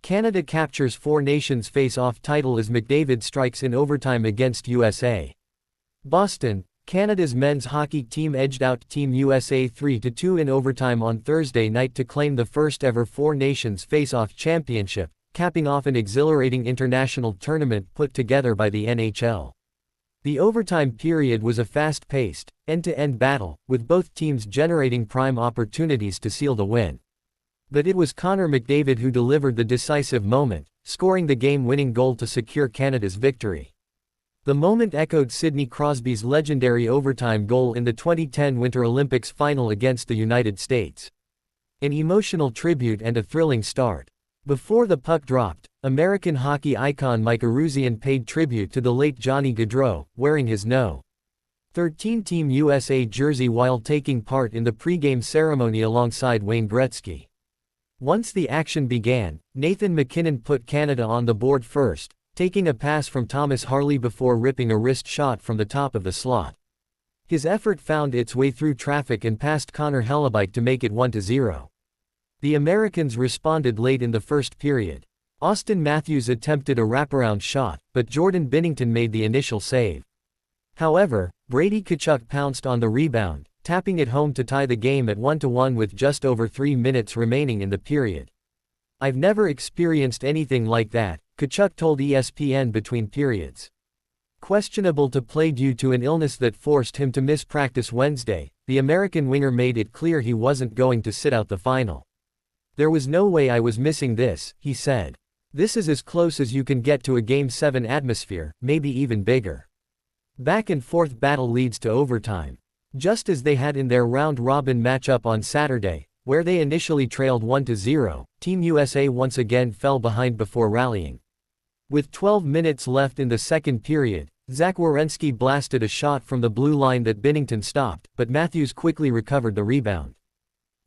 Canada captures Four Nations face-off title as McDavid strikes in overtime against USA. Boston, Canada's men's hockey team edged out Team USA 3-2 in overtime on Thursday night to claim the first-ever Four Nations face-off championship, capping off an exhilarating international tournament put together by the NHL. The overtime period was a fast-paced, end-to-end battle, with both teams generating prime opportunities to seal the win. But it was Connor McDavid who delivered the decisive moment, scoring the game-winning goal to secure Canada's victory. The moment echoed Sidney Crosby's legendary overtime goal in the 2010 Winter Olympics final against the United States. An emotional tribute and a thrilling start. Before the puck dropped, American hockey icon Mike Eruzian paid tribute to the late Johnny Gaudreau, wearing his No. 13 Team USA jersey while taking part in the pre-game ceremony alongside Wayne Gretzky. Once the action began, Nathan MacKinnon put Canada on the board first, taking a pass from Thomas Harley before ripping a wrist shot from the top of the slot. His effort found its way through traffic and past Connor Hellebuyck to make it 1-0. The Americans responded late in the first period. Austin Matthews attempted a wraparound shot, but Jordan Binnington made the initial save. However, Brady Tkachuk pounced on the rebound, tapping it home to tie the game at 1-1 with just over 3 minutes remaining in the period. "I've never experienced anything like that," Tkachuk told ESPN between periods. Questionable to play due to an illness that forced him to miss practice Wednesday, the American winger made it clear he wasn't going to sit out the final. "There was no way I was missing this," he said. "This is as close as you can get to a Game 7 atmosphere, maybe even bigger." Back-and-forth battle leads to overtime. Just as they had in their round-robin matchup on Saturday, where they initially trailed 1-0, Team USA once again fell behind before rallying. With 12 minutes left in the second period, Zach Werenski blasted a shot from the blue line that Binnington stopped, but Matthews quickly recovered the rebound.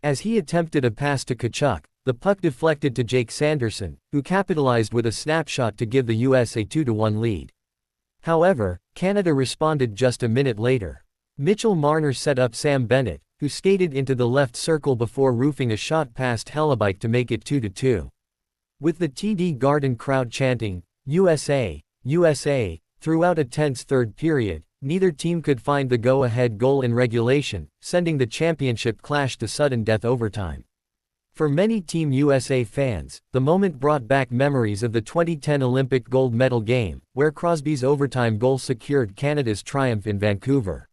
As he attempted a pass to Tkachuk, the puck deflected to Jake Sanderson, who capitalized with a snapshot to give the USA 2-1 lead. However, Canada responded just a minute later. Mitchell Marner set up Sam Bennett, who skated into the left circle before roofing a shot past Hellebuyck to make it 2-2. With the TD Garden crowd chanting, "USA, USA," throughout a tense third period, neither team could find the go-ahead goal in regulation, sending the championship clash to sudden death overtime. For many Team USA fans, the moment brought back memories of the 2010 Olympic gold medal game, where Crosby's overtime goal secured Canada's triumph in Vancouver.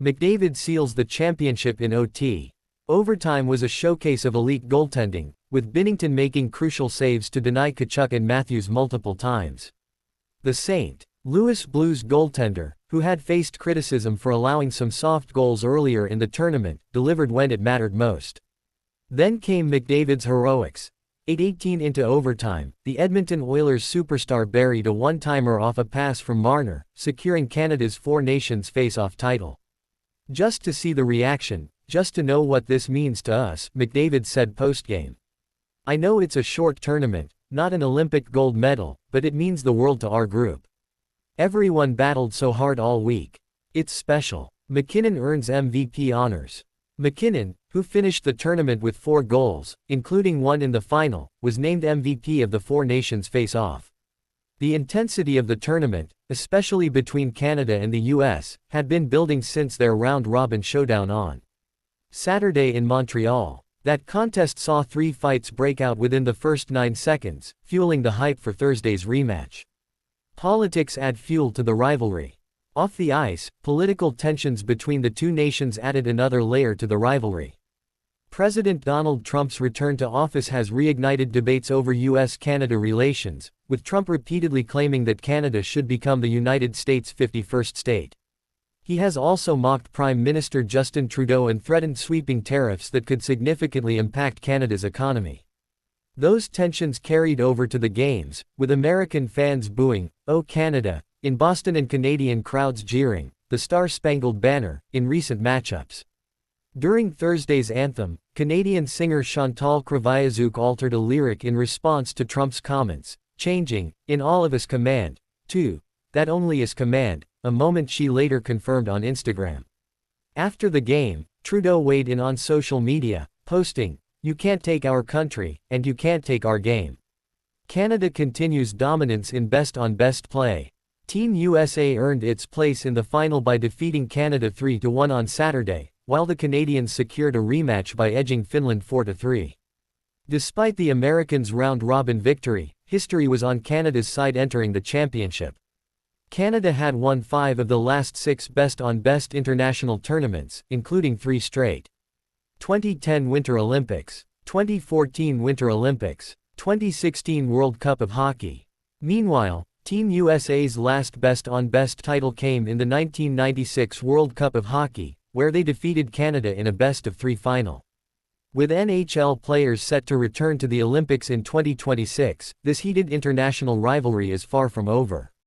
McDavid seals the championship in OT. Overtime was a showcase of elite goaltending, with Binnington making crucial saves to deny Tkachuk and Matthews multiple times. The St. Louis Blues goaltender, who had faced criticism for allowing some soft goals earlier in the tournament, delivered when it mattered most. Then came McDavid's heroics. 8:18 into overtime, the Edmonton Oilers superstar buried a one-timer off a pass from Marner, securing Canada's Four Nations face-off title. "Just to see the reaction, just to know what this means to us," McDavid said post-game. "I know it's a short tournament, not an Olympic gold medal, but it means the world to our group. Everyone battled so hard all week. It's special." MacKinnon earns MVP honors. MacKinnon, who finished the tournament with 4 goals, including one in the final, was named MVP of the Four Nations face-off. The intensity of the tournament, especially between Canada and the US, had been building since their round-robin showdown on Saturday in Montreal. That contest saw 3 fights break out within the first 9 seconds, fueling the hype for Thursday's rematch. Politics add fuel to the rivalry. Off the ice, political tensions between the two nations added another layer to the rivalry. President Donald Trump's return to office has reignited debates over US-Canada relations, with Trump repeatedly claiming that Canada should become the United States' 51st state. He has also mocked Prime Minister Justin Trudeau and threatened sweeping tariffs that could significantly impact Canada's economy. Those tensions carried over to the games, with American fans booing, "Oh Canada," in Boston and Canadian crowds jeering, "The Star-Spangled Banner," in recent matchups. During Thursday's anthem, Canadian singer Chantal Kreviazuk altered a lyric in response to Trump's comments, changing, "In all of us command," to "That only is command," a moment she later confirmed on Instagram. After the game, Trudeau weighed in on social media, posting, "You can't take our country, and you can't take our game." Canada continues dominance in best-on-best play. Team USA earned its place in the final by defeating Canada 3-1 on Saturday, while the Canadians secured a rematch by edging Finland 4-3. Despite the Americans' round-robin victory, history was on Canada's side entering the championship. Canada had won 5 of the last 6 best-on-best international tournaments, including 3 straight. 2010 Winter Olympics, 2014 Winter Olympics, 2016 World Cup of Hockey. Meanwhile, Team USA's last best-on-best title came in the 1996 World Cup of Hockey, where they defeated Canada in a best-of-3 final. With NHL players set to return to the Olympics in 2026, this heated international rivalry is far from over.